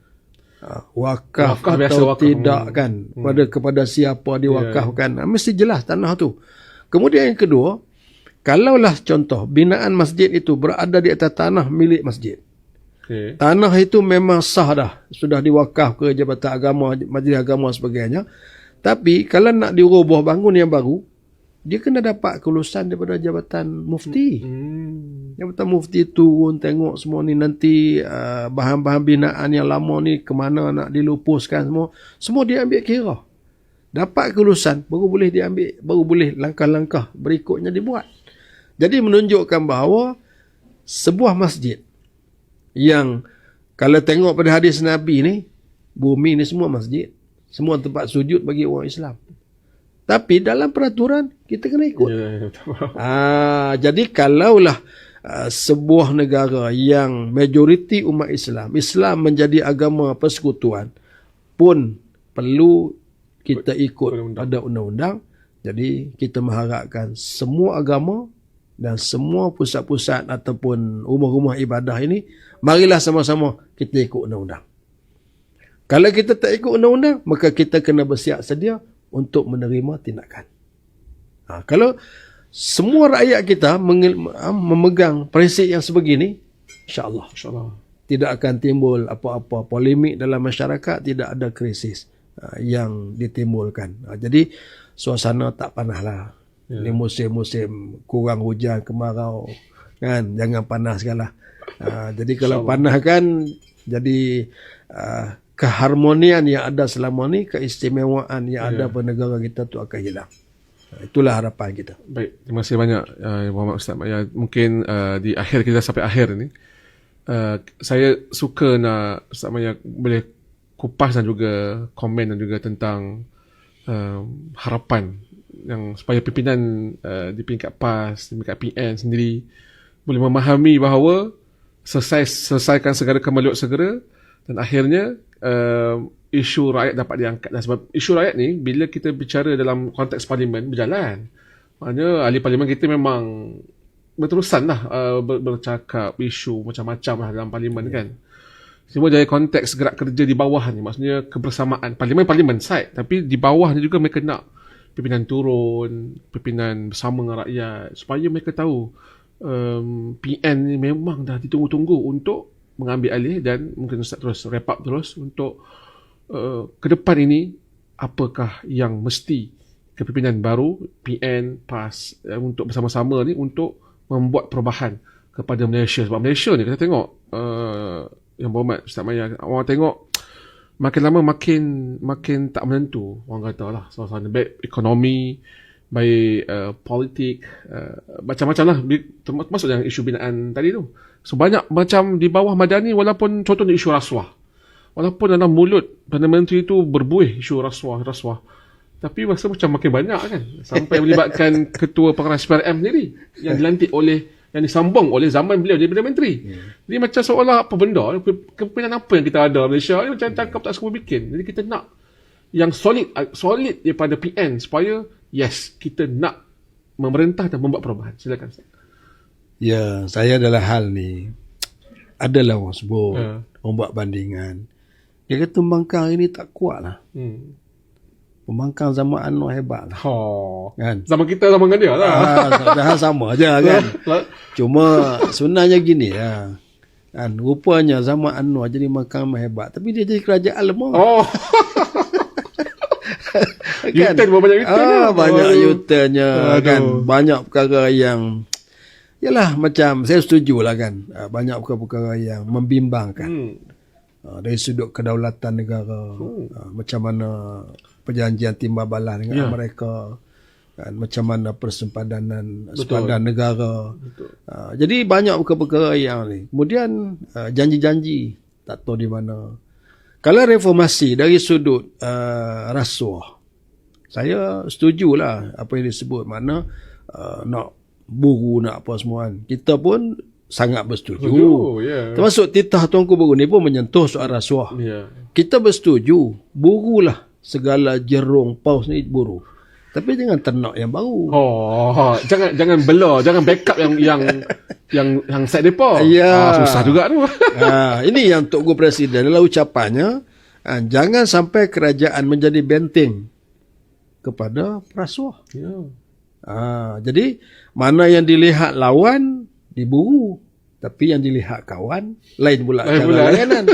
Wakaf atau tidak kan, kepada siapa diwakafkan, mesti jelas tanah tu. Kemudian yang kedua, kalaulah contoh binaan masjid itu berada di atas tanah milik masjid, tanah itu memang sah dah, sudah diwakaf ke Jabatan Agama, Majlis Agama sebagainya. Tapi kalau nak dirubah bangun yang baru, dia kena dapat kelulusan daripada Jabatan Mufti. Jabatan Mufti turun tengok semua ni, nanti bahan-bahan binaan yang lama ni ke mana nak dilupuskan semua dia ambil kira. Dapat kelulusan baru boleh diambil, baru boleh langkah-langkah berikutnya dibuat. Jadi menunjukkan bahawa sebuah masjid yang kalau tengok pada hadis Nabi ni, bumi ni semua masjid, semua tempat sujud bagi orang Islam. Tapi dalam peraturan kita kena ikut. Jadi kalaulah sebuah negara yang majoriti umat Islam menjadi agama persekutuan, pun perlu kita ikut pada undang-undang. Jadi kita mengharapkan semua agama dan semua pusat-pusat ataupun rumah-rumah ibadah ini, marilah sama-sama kita ikut undang-undang. Kalau kita tak ikut undang-undang, maka kita kena bersiap sedia untuk menerima tindakan. Kalau semua rakyat kita memegang prinsip yang sebegini, insya-Allah tidak akan timbul apa-apa polemik dalam masyarakat, tidak ada krisis yang ditimbulkan. Jadi suasana tak panaslah. Ini musim-musim kurang hujan, kemarau kan, jangan panaskanlah. Jadi kalau panas kan, jadi keharmonian yang ada selama ni, keistimewaan yang ada pada negara kita tu akan hilang. Itulah harapan kita. Baik, terima kasih banyak Muhammad Ustaz. Mungkin di akhir kita sampai akhir ni, saya suka nak Ustaz Maya boleh kupas dan juga komen dan juga tentang harapan yang supaya pimpinan di peringkat PAS, di peringkat PN sendiri boleh memahami bahawa selesaikan segala kemaluan segera, dan akhirnya isu rakyat dapat diangkat. Dan sebab isu rakyat ni, bila kita bicara dalam konteks parlimen berjalan, maknanya ahli parlimen kita memang berterusan lah bercakap isu macam-macam lah dalam parlimen kan. Semua dari konteks gerak kerja di bawah ni, maksudnya kebersamaan parlimen side, tapi di bawah ni juga mereka nak pimpinan turun, pimpinan bersama dengan rakyat, supaya mereka tahu PN ni memang dah ditunggu-tunggu untuk mengambil alih. Dan mungkin Ustaz terus wrap up terus untuk ke depan ini, apakah yang mesti kepimpinan baru PN PAS untuk bersama-sama ni untuk membuat perubahan kepada Malaysia. Sebab Malaysia ni kita tengok yang berhormat Ustaz Maya, orang tengok makin lama makin tak menentu, orang kata lah, suasana baik ekonomi, baik politik, macam-macam lah, termasuk yang isu binaan tadi tu. So banyak macam di bawah madani, walaupun contohnya isu rasuah, walaupun dalam mulut Perdana Menteri itu berbuih isu rasuah, tapi rasa macam makin banyak kan, sampai melibatkan Ketua Pengarah SPRM sendiri yang dilantik oleh, yang disambung oleh zaman beliau jadi Perdana Menteri. Jadi macam seolah apa benda, kepimpinan apa yang kita ada Malaysia ni, macam cakap tak semua bikin. Jadi kita nak yang solid daripada PN, supaya yes, kita nak memerintah dan membuat perubahan. Silakan. Ya, saya adalah hal ni adalah orang sebut, orang buat bandingan. Dia kata Bangkang ini tak kuat lah. Pembangkang zaman Anwar hebat lah. Kan? Zaman kita zaman dengan dia lah. Dah sama je kan. Cuma sebenarnya gini lah. Kan, rupanya zaman Anwar jadi pembangkang hebat. Tapi dia jadi kerajaan lemah. Kan? U-turn banyak U-turn. Banyak U-turnnya kan. Banyak perkara yang yalah macam saya setuju lah kan. Banyak perkara yang membimbangkan. Dari sudut kedaulatan negara. Macam mana perjanjian timbalan dengan Amerika. Kan, macam mana persempadanan sepadan negara. Jadi banyak perkara yang ni. Kemudian janji-janji tak tahu di mana. Kalau reformasi dari sudut rasuah, saya setujulah apa yang disebut, mana nak buru nak apa semua kan. Kita pun sangat bersetuju. Termasuk titah Tuanku Baru ni pun menyentuh soal rasuah. Kita bersetuju, burulah segala jerung paus ni buru. Tapi jangan ternak yang baru. Jangan bela, jangan backup yang set depa. Susah juga tu. Ini yang Tok Guru Presiden dalam ucapannya, jangan sampai kerajaan menjadi benteng kepada rasuah. Jadi mana yang dilihat lawan diburu, tapi yang dilihat kawan lain pula cara layanan.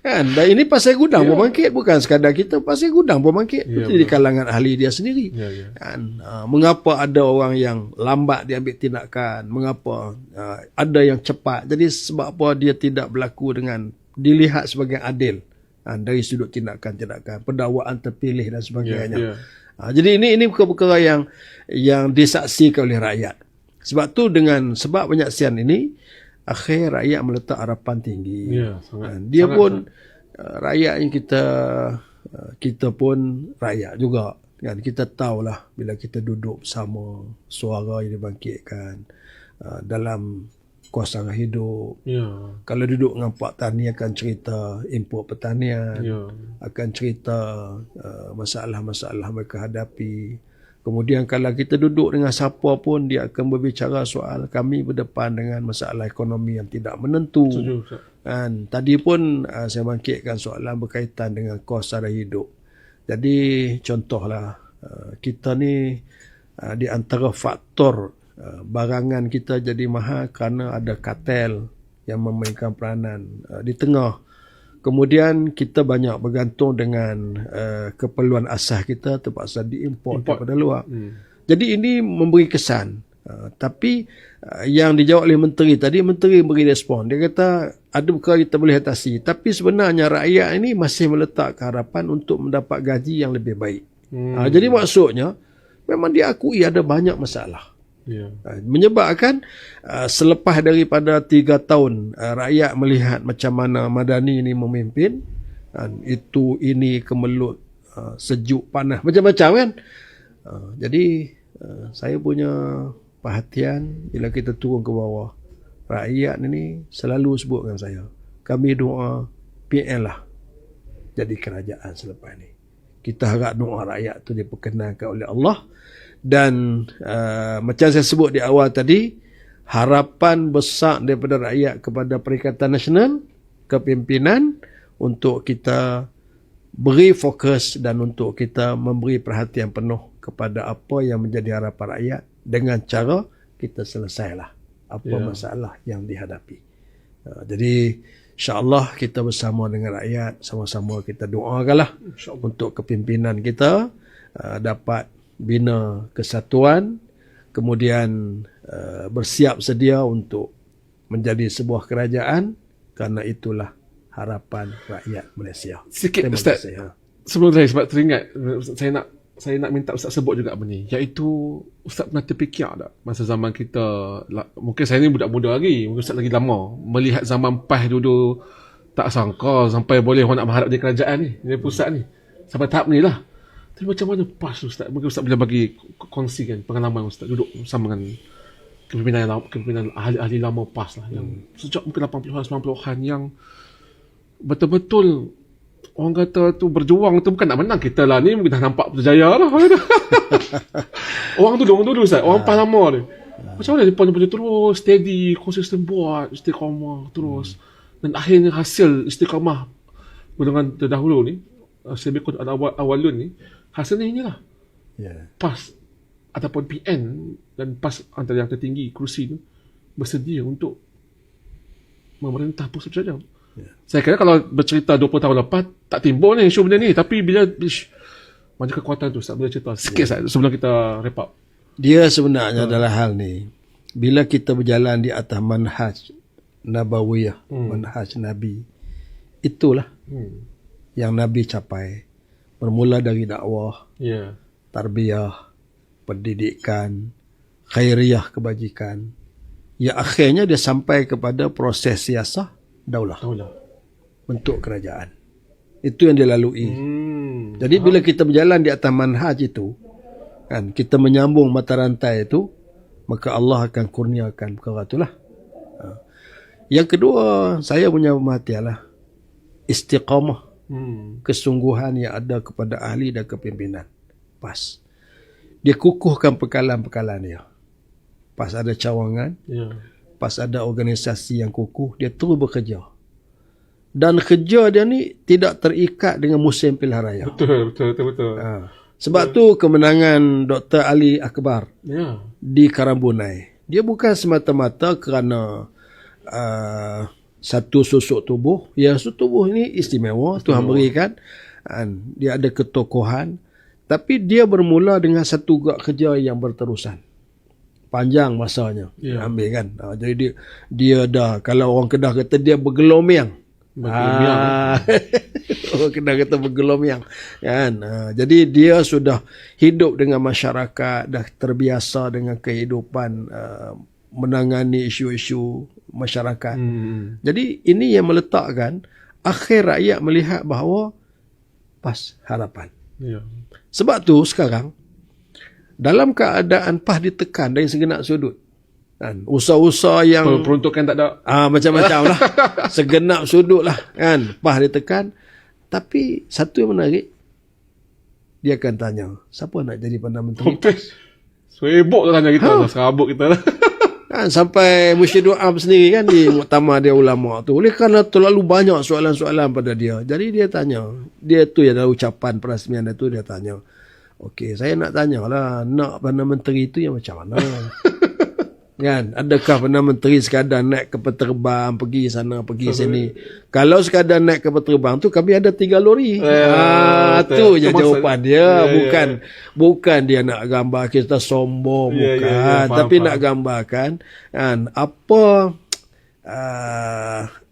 Kan? Dan ini Pasir Gudang Pembangkit, bukan sekadar kita, Pasir Gudang Pembangkit. Di kalangan ahli dia sendiri. Kan? Mengapa ada orang yang lambat diambil tindakan? Mengapa ada yang cepat? Jadi sebab apa dia tidak berlaku dengan dilihat sebagai adil dari sudut tindakan-tindakan, pendakwaan terpilih dan sebagainya. Jadi ini perkara yang disaksikan oleh rakyat. Sebab tu sebab penyaksian ini, akhir rakyat meletak harapan tinggi. Dia sangat, pun rakyat yang kita pun rakyat juga kan. Kita tahulah bila kita duduk bersama, suara yang dibangkitkan dalam kuasa hidup. Kalau duduk dengan Pak Tani akan cerita input pertanian, akan cerita masalah-masalah mereka hadapi. Kemudian kalau kita duduk dengan siapa pun, dia akan berbicara soal kami berdepan dengan masalah ekonomi yang tidak menentu. Dan tadi pun saya bangkitkan soalan berkaitan dengan kos sara hidup. Jadi contohlah, kita ni di antara faktor barangan kita jadi mahal kerana ada kartel yang memainkan peranan di tengah. Kemudian kita banyak bergantung dengan keperluan asas kita terpaksa diimport daripada luar. Jadi ini memberi kesan. Tapi yang dijawab oleh menteri tadi, menteri beri respon. Dia kata ada perkara kita boleh atasi. Tapi sebenarnya rakyat ini masih meletak harapan untuk mendapat gaji yang lebih baik. Jadi maksudnya memang diakui ada banyak masalah. Menyebabkan selepas daripada 3 tahun rakyat melihat macam mana Madani ini memimpin, ini kemelut, sejuk, panas, macam-macam kan. Jadi saya punya perhatian bila kita turun ke bawah, rakyat ini selalu sebut dengan saya, kami doa PN lah jadi kerajaan selepas ini. Kita harap doa rakyat tu diperkenankan oleh Allah. Dan macam saya sebut di awal tadi, harapan besar daripada rakyat kepada Perikatan Nasional, kepimpinan, untuk kita beri fokus dan untuk kita memberi perhatian penuh kepada apa yang menjadi harapan rakyat, dengan cara kita selesailah apa masalah yang dihadapi. Jadi insya-Allah kita bersama dengan rakyat, sama-sama kita doakanlah untuk kepimpinan kita dapat bina kesatuan, kemudian bersiap sedia untuk menjadi sebuah kerajaan, kerana itulah harapan rakyat Malaysia. Sikit Ustaz, sebelum saya, sebab teringat saya nak minta Ustaz sebut juga apa ni, iaitu Ustaz pernah terfikir tak masa zaman kita, mungkin saya ni budak muda lagi, mungkin Ustaz lagi lama, melihat zaman PAS dulu, tak sangka sampai boleh orang nak menghadap di kerajaan ni, di pusat ni, sampai tahap ni lah. Tapi macam mana PAS Ustaz? Mungkin Ustaz boleh bagi kongsikan pengalaman Ustaz duduk bersama dengan kepimpinan ahli-ahli lama PAS lah, yang sejak mungkin 80-an 90-an, yang betul-betul orang kata tu berjuang tu bukan nak menang. Kita lah ni mungkin dah nampak berjaya lah. Orang dulu Ustaz, orang PAS lama ni, macam mana dia terus steady, konsisten buat, istiqamah terus, dan akhirnya hasil istiqamah dengan terdahulu ni, Syekh Awalun ni, Hasilnya inilah. Ya. PAS ataupun PN dan PAS antara yang tertinggi kerusi tu bersedia untuk memerintah pusat saja. Ya. Saya kira kalau bercerita 20 tahun lepas tak timbul ni isu benda ni, tapi bila macam kekuatan tu tak boleh cerita sikit saja sebelum kita wrap up. Dia sebenarnya adalah hal ni. Bila kita berjalan di atas manhaj nabawiyah, manhaj Nabi, itulah yang Nabi capai. Bermula dari dakwah, Ya. tarbiyah, pendidikan, khairiyah, kebajikan. Ya akhirnya dia sampai kepada proses siasah daulah, Taulah. bentuk kerajaan. Itu yang dia lalui. Jadi bila kita berjalan di atas manhaj itu, kan, kita menyambung mata rantai itu, maka Allah akan kurniakan perkara itulah. Yang kedua, saya punya pemerhatian lah, istiqamah, kesungguhan yang ada kepada ahli dan kepimpinan. PAS. Dia kukuhkan pekalan-pekalan dia. PAS ada cawangan, Ya. PAS ada organisasi yang kukuh, dia terus bekerja. Dan kerja dia ni tidak terikat dengan musim pilihan raya. Betul. Sebab tu kemenangan Dr. Ali Akbar Ya. di Karambunai, dia bukan semata-mata kerana satu susuk tubuh. Ya, susuk tubuh ini istimewa, Tuhan berikan. Dia ada ketokohan. Tapi dia bermula dengan satu gerak kerja yang berterusan. Panjang masanya. Ya. Ambil kan. Jadi dia dah, kalau orang Kedah kata dia bergelomiang. Orang Kedah kata bergelomiang. Kan? Jadi dia sudah hidup dengan masyarakat, dah terbiasa dengan kehidupan, menangani isu-isu masyarakat. Jadi ini yang meletakkan akhir rakyat melihat bahawa PAS harapan. Ya. Sebab tu sekarang dalam keadaan PAS ditekan dari segenap sudut, kan, usaha-usaha yang Peruntukan tak ada. macam-macam lah, segenap sudut lah, kan, PAS ditekan. Tapi satu yang menarik, dia akan tanya, siapa nak jadi Perdana Menteri? Sebok tu tanya kita, serabut kita lah. Kan, sampai Mursyidul Am sendiri kan di muktamar dia ulama tu, oleh kerana terlalu banyak soalan-soalan pada dia, jadi dia tanya, dia tu yang ada ucapan perasmian dia tu, dia tanya, okey, saya nak tanyalah, nak Perdana Menteri itu yang macam mana? Kan, adakah Perdana Menteri sekadar naik kapal terbang, pergi sana, pergi sini? Kalau sekadar naik kapal terbang tu, kami ada 3 lori. Tu je jawapan dia. Bukan dia nak gambar kita sombong, bukan. Tapi nak gambarkan kan, apa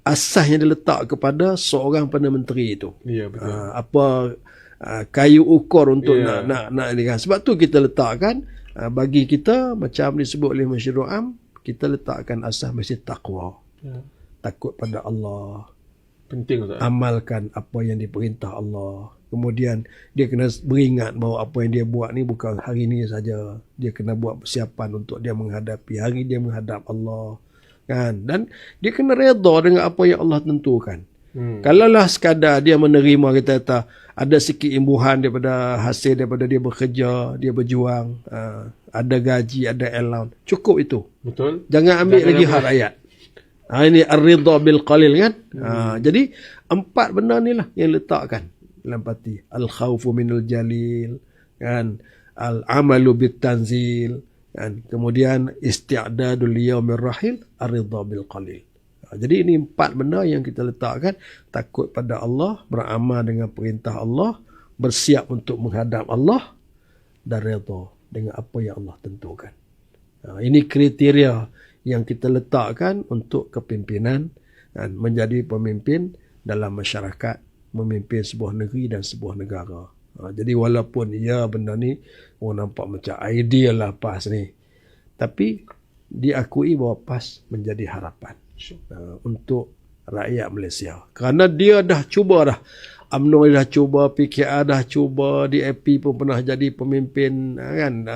asas yang diletak kepada seorang Perdana Menteri itu. Ya, betul. Apa kayu ukur untuk nak ini kan. Sebab tu kita letakkan, bagi kita, macam disebut oleh Mursyidul Am, kita letakkan asas mesti takwa. Ya. Takut pada Allah. Penting tak? Amalkan apa yang diperintah Allah. Kemudian dia kena beringat bahawa apa yang dia buat ni bukan hari ni saja. Dia kena buat persiapan untuk dia menghadapi hari dia menghadap Allah. Kan? Dan dia kena redha dengan apa yang Allah tentukan. Kalaulah sekadar dia menerima, kita kata ada sikit imbuhan daripada hasil daripada dia bekerja, dia berjuang, ada gaji, ada allowance, cukup itu. Betul. Jangan ambil lagi hak rakyat. Ini ar-ridha bil qalil kan. Jadi 4 benda ni lah yang letakkan dalam parti. Al-khawfu minal jalil, kan, al-amalu bit tanzil, kan, kemudian isti'dadul yaumir rahil, ar-ridha bil qalil. Jadi ini 4 benda yang kita letakkan. Takut pada Allah, beramal dengan perintah Allah, bersiap untuk menghadap Allah, dan redha dengan apa yang Allah tentukan. Ini kriteria yang kita letakkan untuk kepimpinan, dan menjadi pemimpin dalam masyarakat, memimpin sebuah negeri dan sebuah negara. Jadi walaupun benda ni orang nampak macam ideal lah PAS ni, tapi diakui bahawa PAS menjadi harapan untuk rakyat Malaysia. Kerana dia dah cuba dah. UMNO dah cuba, PKR dah cuba, DAP pun pernah jadi pemimpin, kan.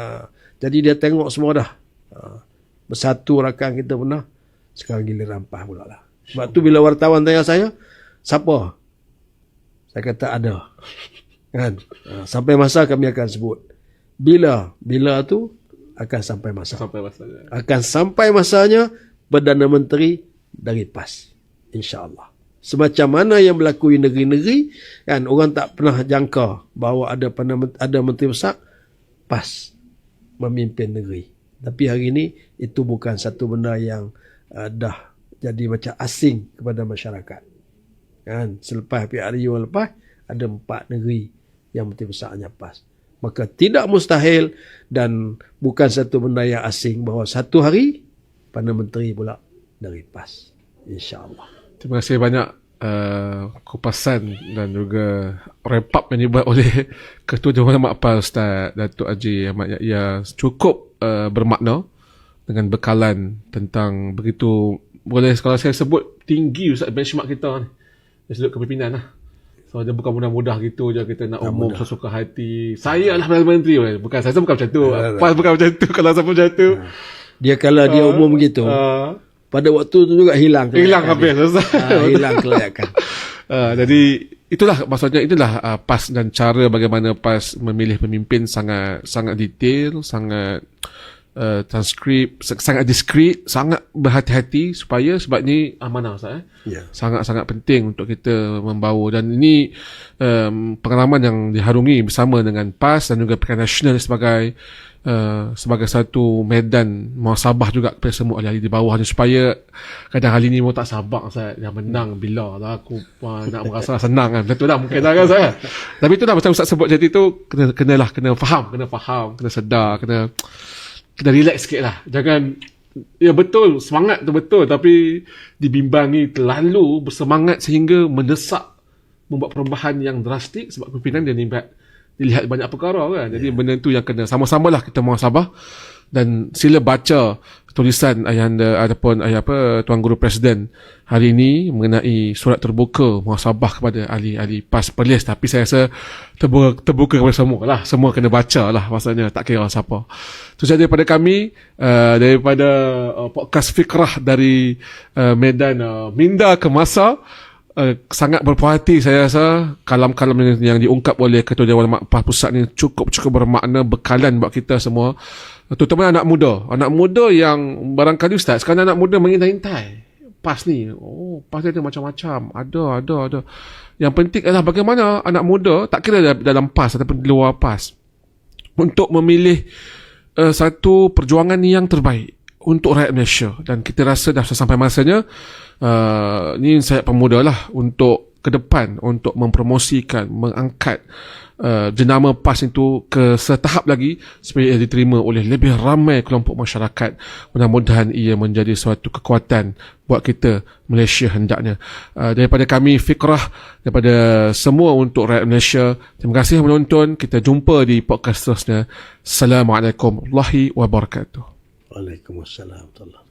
Jadi dia tengok semua dah. Bersatu rakan kita pernah. Sekarang giliran PAS pula lah. Sebab tu bila wartawan tanya saya, siapa? Saya kata ada. Kan? Sampai masa kami akan sebut. Bila tu akan sampai masa. Akan sampai masanya Perdana Menteri dari PAS, insya-Allah. Semacam mana yang berlaku di negeri-negeri, kan, orang tak pernah jangka bahawa ada menteri besar PAS memimpin negeri. Tapi hari ini itu bukan satu benda yang dah jadi macam asing kepada masyarakat. Kan, selepas PRU lepas ada 4 negeri yang menteri besarnya PAS. Maka tidak mustahil dan bukan satu benda yang asing bahawa satu hari Perdana Menteri pula dari PAS. InsyaAllah. Terima kasih banyak kupasan dan juga wrap up yang dibuat oleh Ketua Dewan Ulama PAS Ustaz Datuk Haji Ahmad Yahya cukup bermakna dengan bekalan tentang begitu, boleh kalau saya sebut tinggi Ustaz benchmark kita ni dari sudut kepimpinan lah. So dia bukan mudah-mudah gitu je kita nak umum sesuka hati. Saya lah Perdana Menteri, bukan saya bukan macam tu. PAS bukan macam tu. Kalau siapa macam tu dia kalau dia umum gitu pada waktu tu juga hilang habis. Hilang kelayakan. Jadi itulah maksudnya, itulah PAS dan cara bagaimana PAS memilih pemimpin sangat detail, sangat transkrip, sangat diskret, sangat berhati-hati supaya sebab ni amanah Ustaz. Sangat-sangat penting untuk kita membawa, dan ini pengalaman yang diharungi bersama dengan PAS dan juga Pilihan Nasional sebagai satu medan muhasabah juga kepada semua ahli-ahli di bawahnya, supaya kadang hal ini mau tak sabar saya dah menang bila lah aku nak merasa senang kan, betul tak mungkin kan saya. Tapi itulah macam Ustaz sebut jadi tu, kena faham, kena sedar, kena relax sikit lah. Jangan, ya betul semangat tu betul, tapi dibimbangi terlalu bersemangat sehingga mendesak membuat perubahan yang drastik, sebab pimpinan dia dilihat banyak perkara kan. Jadi benda tu yang kena sama-samalah kita muhasabah. Dan sila baca tulisan ayahanda ataupun Tuan Guru Presiden hari ini mengenai surat terbuka muhasabah kepada ahli-ahli PAS Perlis. Tapi saya rasa terbuka kepada semua lah. Semua kena baca lah, maksudnya tak kira siapa. Itu saja daripada kami, daripada podcast Fikrah dari Medan Minda ke Masa. Sangat berpuas hati saya rasa kalam-kalam yang diungkap oleh Ketua Dewan Ulama PAS Pusat ni cukup bermakna, bekalan buat kita semua, terutama anak muda yang barangkali Ustaz sekarang anak muda mengintai PAS ni. PAS dia ada macam-macam, ada. Yang penting adalah bagaimana anak muda, tak kira dalam PAS ataupun di luar PAS, untuk memilih satu perjuangan yang terbaik untuk rakyat Malaysia. Dan kita rasa dah sampai masanya ni saya pemuda lah untuk ke depan, untuk mempromosikan, mengangkat jenama PAS itu ke setahap lagi supaya ia diterima oleh lebih ramai kelompok masyarakat. Mudah-mudahan ia menjadi suatu kekuatan buat kita Malaysia hendaknya. Daripada kami Fikrah, daripada semua untuk rakyat Malaysia, terima kasih menonton. Kita jumpa di podcast seterusnya. Assalamualaikum warahmatullahi wabarakatuh. Waalaikumsalam warahmatullahi wabarakatuh.